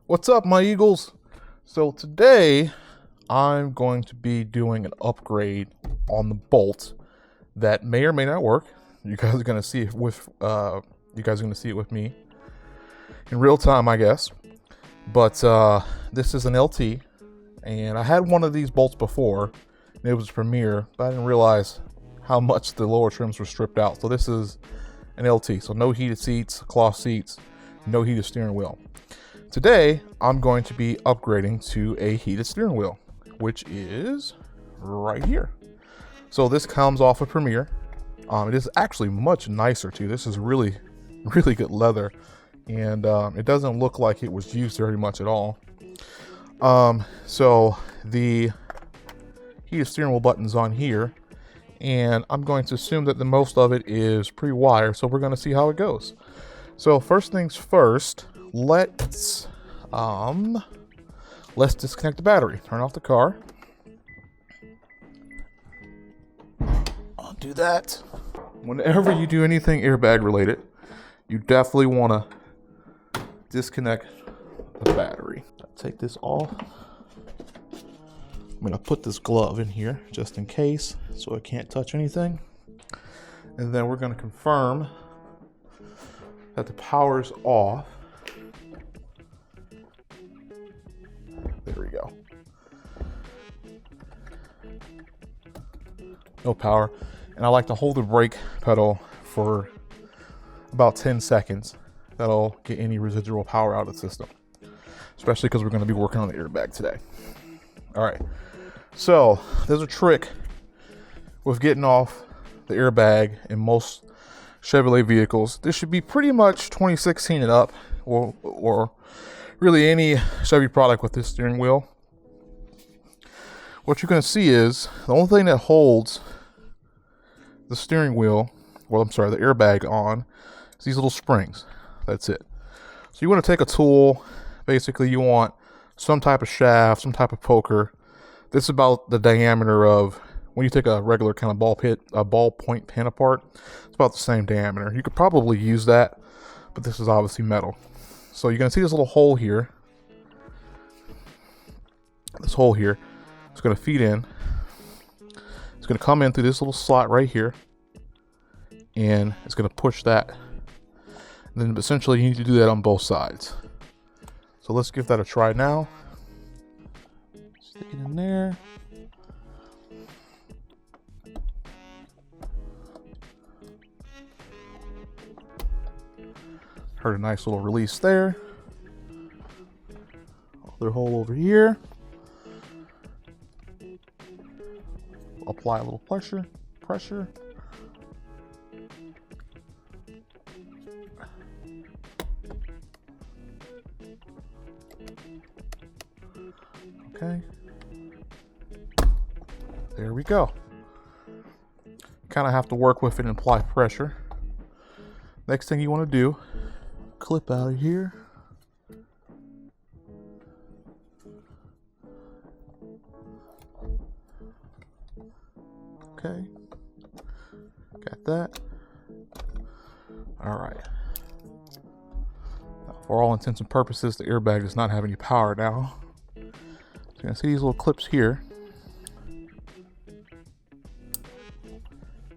What's up, my Eagles? So today I'm going to be doing an upgrade on the Bolt that may or may not work. You guys are going to see it with me in real time, I guess. But this is an LT, and I had one of these bolts before, and it was Premier, but I didn't realize how much the lower trims were stripped out. So this is an LT, so no heated seats, cloth seats, no heated steering wheel. Today, I'm going to be upgrading to a heated steering wheel, which is right here. So this comes off of Premier. It is actually much nicer too. This is really good leather, and it doesn't look like it was used very much at all. So the heated steering wheel button's on here, and I'm going to assume that the most of it is pre-wired, so we're going to see how it goes. So first things first, let's disconnect the battery. Turn off the car. I'll do that. Whenever you do anything airbag related, you definitely want to disconnect the battery. Take this off. I'm gonna put this glove in here just in case, so it can't touch anything. And then we're gonna confirm that the power's off. There we go. No power. And I like to hold the brake pedal for about 10 seconds. That'll get any residual power out of the system, especially because we're going to be working on the airbag today. All right. So there's a trick with getting off the airbag in most Chevrolet vehicles. This should be pretty much 2016 and up, or really any Chevy product with this steering wheel. What you're going to see is the only thing that holds the steering wheel, the airbag on, is these little springs. That's it. So you want to take a tool. Basically, you want some type of shaft, some type of poker. This is about the diameter of when you take a regular kind of ballpoint pen apart. It's about the same diameter. You could probably use that, but this is obviously metal. So you're going to see this little hole here. This hole here is going to feed in. It's going to come in through this little slot right here, and it's going to push that. And then essentially you need to do that on both sides. So let's give that a try now. Stick it in there. Heard a nice little release there. Other hole over here. Apply a little pressure. Okay. There we go. Kind of have to work with it and apply pressure. Next thing you want to do, clip out of here. Okay, got that. All right. Now, for all intents and purposes, the airbag does not have any power now. So you're gonna see these little clips here.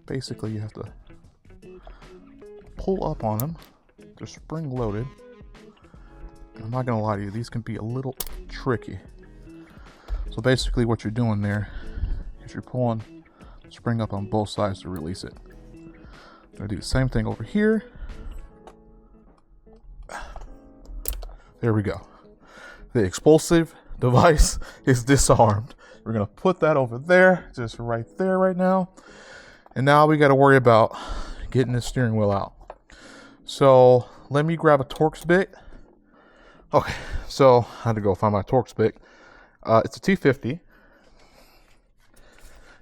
Basically, you have to pull up on them. They're spring loaded. And I'm not gonna lie to you, these can be a little tricky. So basically what you're doing there is you're pulling the spring up on both sides to release it. I'm gonna do the same thing over here. There we go. The explosive device is disarmed. We're gonna put that over there, just right there right now. And now we gotta worry about getting the steering wheel out. So let me grab a Torx bit. Okay, so I had to go find my Torx bit. It's a T50.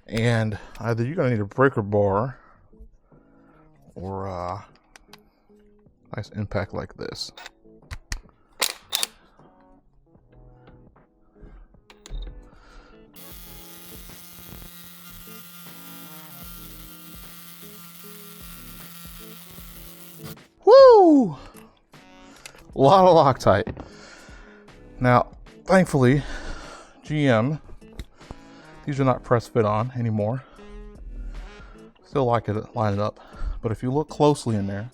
And either you're gonna need a breaker bar or a nice impact like this. Woo! A lot of Loctite. Now, thankfully, GM, these are not press fit on anymore. Still like it, line it up. But if you look closely in there,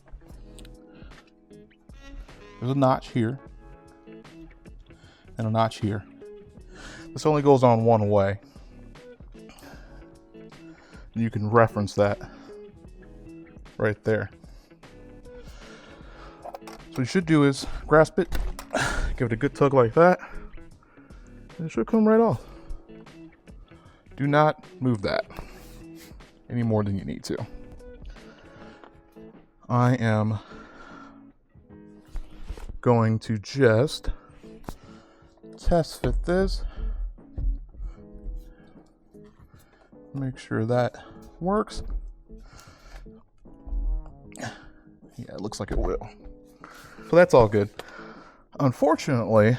there's a notch here and a notch here. This only goes on one way. And you can reference that right there. So what you should do is grasp it, give it a good tug like that, and it should come right off. Do not move that any more than you need to. I am going to just test fit this. Make sure that works. Yeah, it looks like it will. So that's all good. Unfortunately,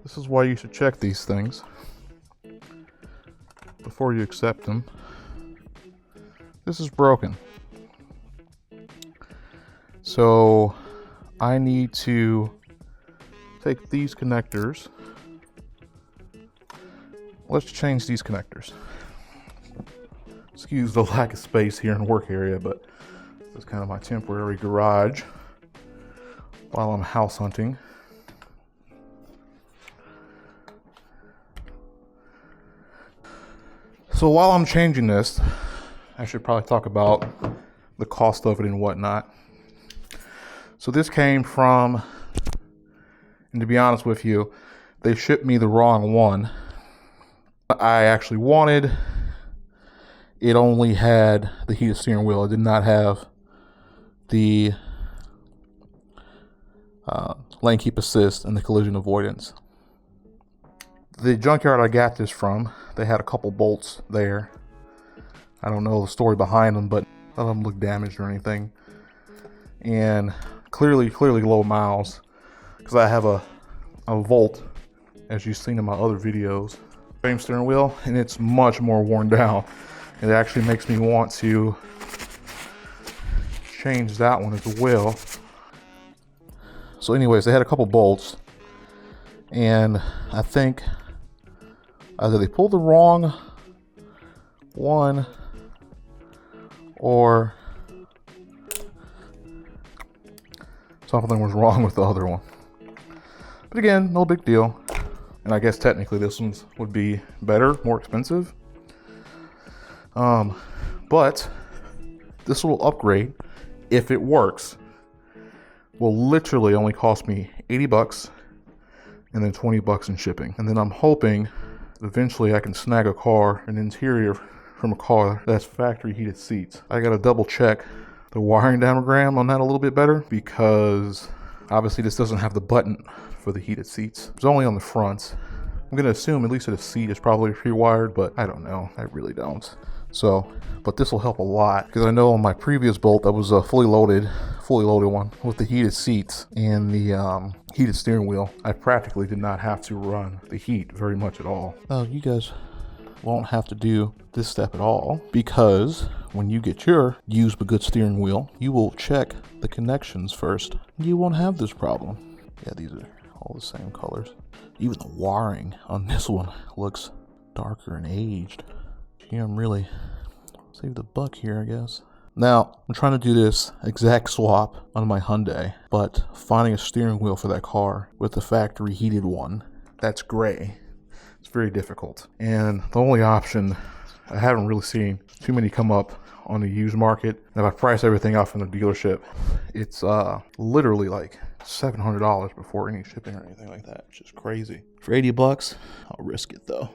this is why you should check these things before you accept them. This is broken. So I need to take these connectors. Let's change these connectors. Excuse the lack of space here in the work area, but this is kind of my temporary garage while I'm house hunting. So while I'm changing this, I should probably talk about the cost of it and whatnot. So this came from, and to be honest with you, they shipped me the wrong one. I actually wanted, it only had the heated steering wheel. It did not have the lane keep assist and the collision avoidance. The junkyard I got this from, they had a couple bolts there. I don't know the story behind them, but none of them look damaged or anything. And clearly low miles, because I have a Volt, as you've seen in my other videos. Same steering wheel, and it's much more worn down. It actually makes me want to change that one as well. So anyways, they had a couple bolts, and I think either they pulled the wrong one or something was wrong with the other one. But again, no big deal. And I guess technically this one would be better, more expensive. But this little upgrade, if it works, will literally only cost me 80 bucks and then 20 bucks in shipping. And then I'm hoping eventually I can snag a car, an interior from a car that's factory heated seats. I gotta double check the wiring diagram on that a little bit better, because obviously this doesn't have the button for the heated seats. It's only on the front. I'm gonna assume at least the seat is probably pre-wired, but I don't know. I really don't. So, but this will help a lot, because I know on my previous Bolt that was a fully loaded one with the heated seats and the heated steering wheel. I practically did not have to run the heat very much at all. You guys won't have to do this step at all, because when you get your used but good steering wheel, you will check the connections first. You won't have this problem. Yeah, these are all the same colors. Even the wiring on this one looks darker and aged. GM really saved the buck here, I guess. Now, I'm trying to do this exact swap on my Hyundai, but finding a steering wheel for that car with the factory heated one that's gray, it's very difficult. And the only option, I haven't really seen too many come up on the used market. And if I price everything out from the dealership, it's literally like $700 before any shipping or anything like that, which is crazy. For 80 bucks, I'll risk it though.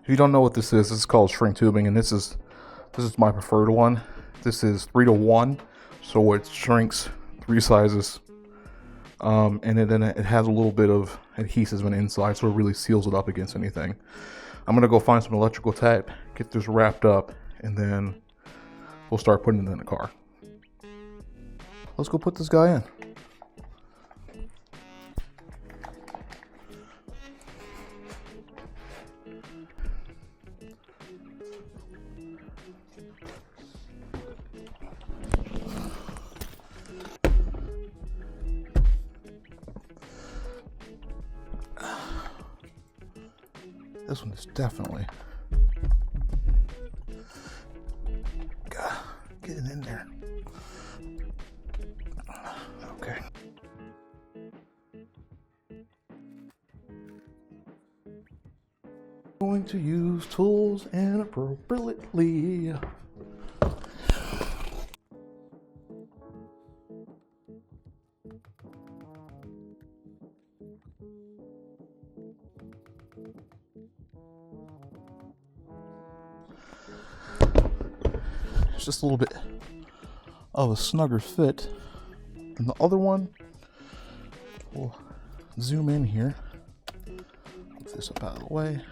If you don't know what this is called shrink tubing, and this is my preferred one. This is 3:1, so it shrinks 3 sizes. And then it has a little bit of adhesive on the inside, so it really seals it up against anything. I'm gonna go find some electrical tape, get this wrapped up, and then we'll start putting it in the car. Let's go put this guy in. This one is definitely getting in there. Okay. Going to use tools inappropriately. It's just a little bit of a snugger fit than the other one. We'll zoom in here. Move this up out of the way.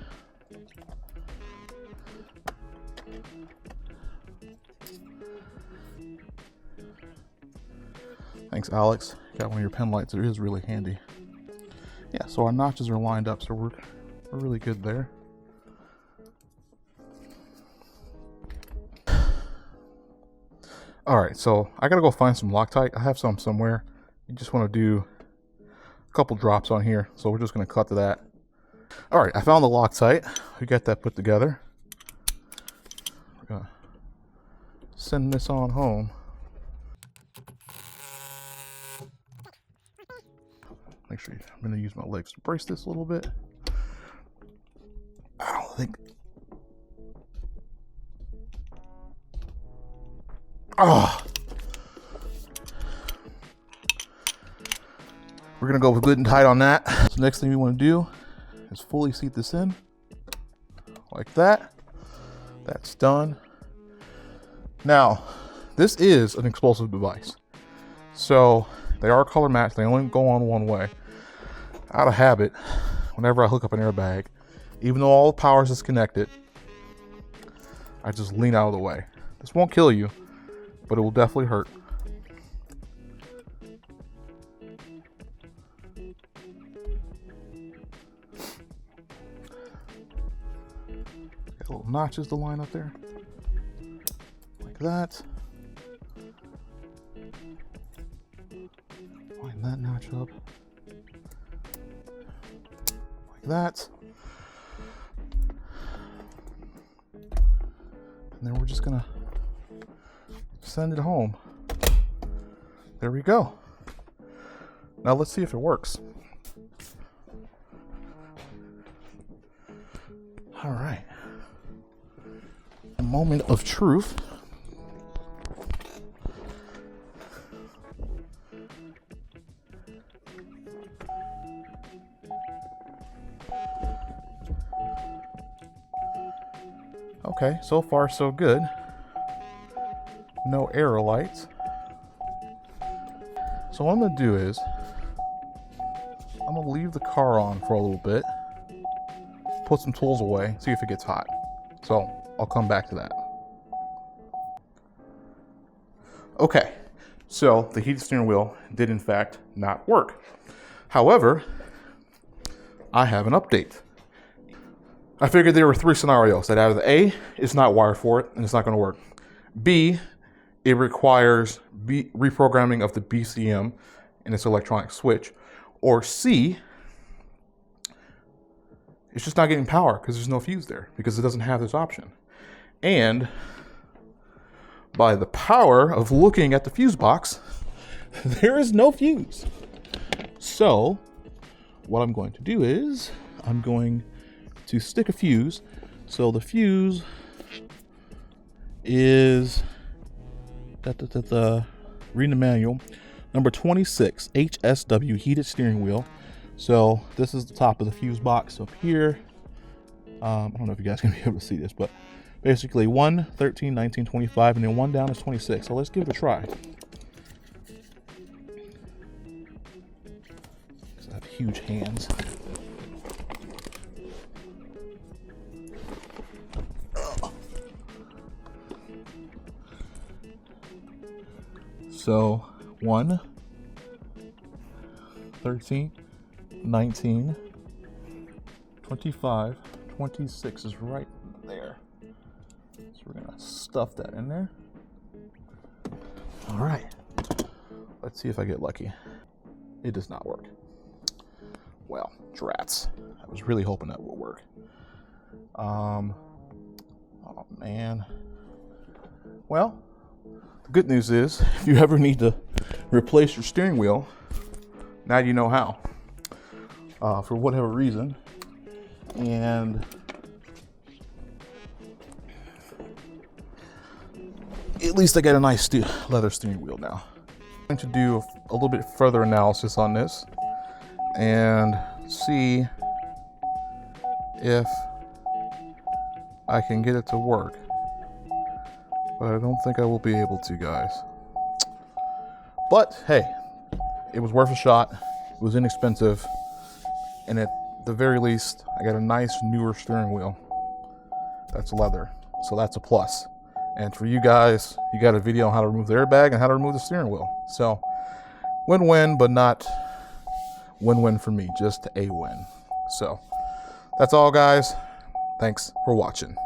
Thanks, Alex. Got one of your pen lights. It is really handy. Yeah, so our notches are lined up, so we're really good there. All right, so I gotta go find some Loctite. I have some somewhere. You just want to do a couple drops on here, so we're just gonna cut to that. All right, I found the Loctite. We got that put together. We're gonna send this on home. Make sure I'm going to use my legs to brace this a little bit. I don't think. Oh. We're going to go good and tight on that. So next thing we want to do is fully seat this in like that. That's done. Now, this is an explosive device. So they are color matched. They only go on one way. Out of habit, whenever I hook up an airbag, even though all the power is disconnected, I just lean out of the way. This won't kill you, but it will definitely hurt. Got little notches to line up there, like that. Line that notch up. That, and then we're just gonna send it home. There we go. Now let's see if it works. All right, a moment of truth. Okay, so far so good. No error lights. So what I'm gonna do is, I'm gonna leave the car on for a little bit, put some tools away, see if it gets hot. So I'll come back to that. Okay, so the heated steering wheel did in fact not work. However, I have an update. I figured there were three scenarios: that either A, it's not wired for it and it's not going to work; B, it requires reprogramming of the BCM and its electronic switch; or C, it's just not getting power because there's no fuse there, because it doesn't have this option. And by the power of looking at the fuse box, there is no fuse. So what I'm going to do is I'm going to stick a fuse. So the fuse is reading the manual, number 26, HSW, heated steering wheel. So this is the top of the fuse box up here. I don't know if you guys can be able to see this, but basically 1, 13, 19, 25, and then one down is 26. So let's give it a try. Because I have huge hands. So 1, 13, 19, 25, 26 is right there. So we're gonna stuff that in there. All right, let's see if I get lucky. It does not work. Well, drats. I was really hoping that would work. Oh man. Well, the good news is if you ever need to replace your steering wheel, now you know how, for whatever reason. And at least I got a nice leather steering wheel now. I'm going to do a little bit further analysis on this and see if I can get it to work. But I don't think I will be able to, guys. But hey, it was worth a shot. It was inexpensive. And at the very least, I got a nice newer steering wheel that's leather. So that's a plus. And for you guys, you got a video on how to remove the airbag and how to remove the steering wheel. So win-win, but not win-win for me, just a win. So that's all, guys. Thanks for watching.